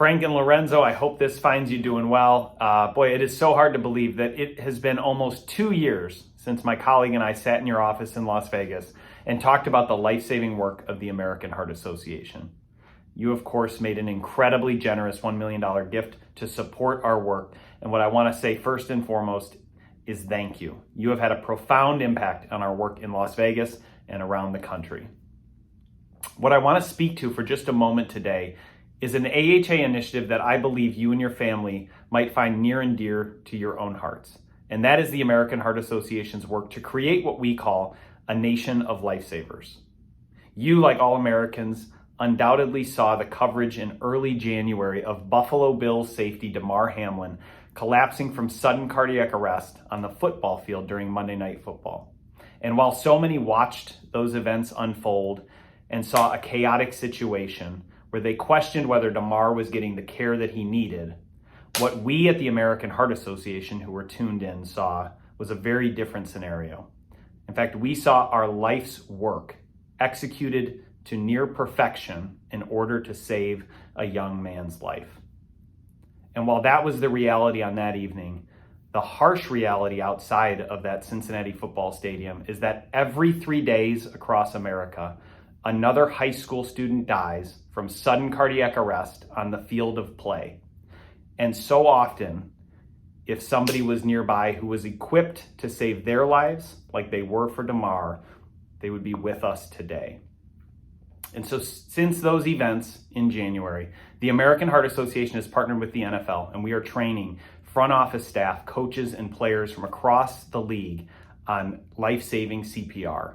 Frank and Lorenzo, I hope this finds you doing well. Boy, it is so hard to believe that it has been almost 2 years since my colleague and I sat in your office in Las Vegas and talked about the life-saving work of the American Heart Association. You, of course, made an incredibly generous $1 million gift to support our work. And what I want to say first and foremost is thank you. You have had a profound impact on our work in Las Vegas and around the country. What I want to speak to for just a moment today is an AHA initiative that I believe you and your family might find near and dear to your own hearts. And that is the American Heart Association's work to create what we call a nation of lifesavers. You, like all Americans, undoubtedly saw the coverage in early January of Buffalo Bills safety Damar Hamlin collapsing from sudden cardiac arrest on the football field during Monday Night Football. And while so many watched those events unfold and saw a chaotic situation where they questioned whether Damar was getting the care that he needed, what we at the American Heart Association who were tuned in saw was a very different scenario. In fact, we saw our life's work executed to near perfection in order to save a young man's life. And while that was the reality on that evening, the harsh reality outside of that Cincinnati football stadium is that every 3 days across America, another high school student dies from sudden cardiac arrest on the field of play. And so often, if somebody was nearby who was equipped to save their lives, like they were for Damar, they would be with us today. And so since those events in January, the American Heart Association has partnered with the NFL, and we are training front office staff, coaches, and players from across the league on life-saving CPR.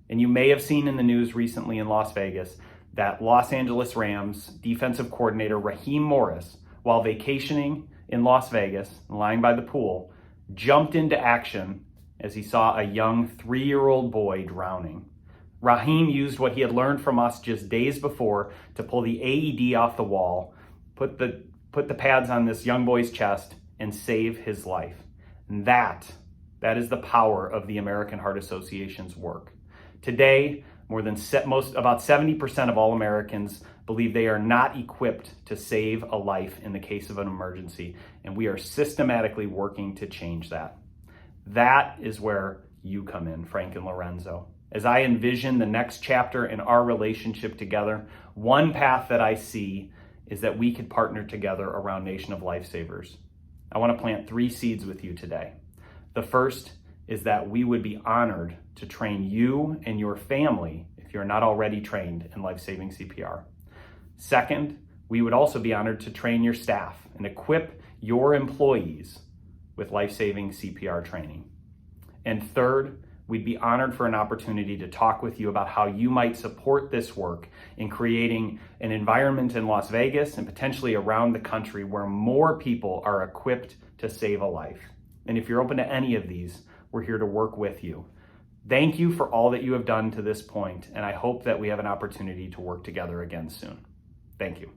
And you may have seen in the news recently in Las Vegas that Los Angeles Rams defensive coordinator Raheem Morris, while vacationing in Las Vegas, lying by the pool, jumped into action as he saw a young 3-year-old boy drowning. Raheem used what he had learned from us just days before to pull the AED off the wall, put the pads on this young boy's chest, and save his life. And that is the power of the American Heart Association's work. Today, about 70% of all Americans believe they are not equipped to save a life in the case of an emergency, and we are systematically working to change that. That is where you come in, Frank and Lorenzo. As I envision the next chapter in our relationship together, one path that I see is that we could partner together around Nation of Lifesavers. I want to plant 3 seeds with you today. The first is that we would be honored to train you and your family if you're not already trained in life-saving CPR. Second, we would also be honored to train your staff and equip your employees with life-saving CPR training. And third, we'd be honored for an opportunity to talk with you about how you might support this work in creating an environment in Las Vegas and potentially around the country where more people are equipped to save a life. And if you're open to any of these, we're here to work with you. Thank you for all that you have done to this point, and I hope that we have an opportunity to work together again soon. Thank you.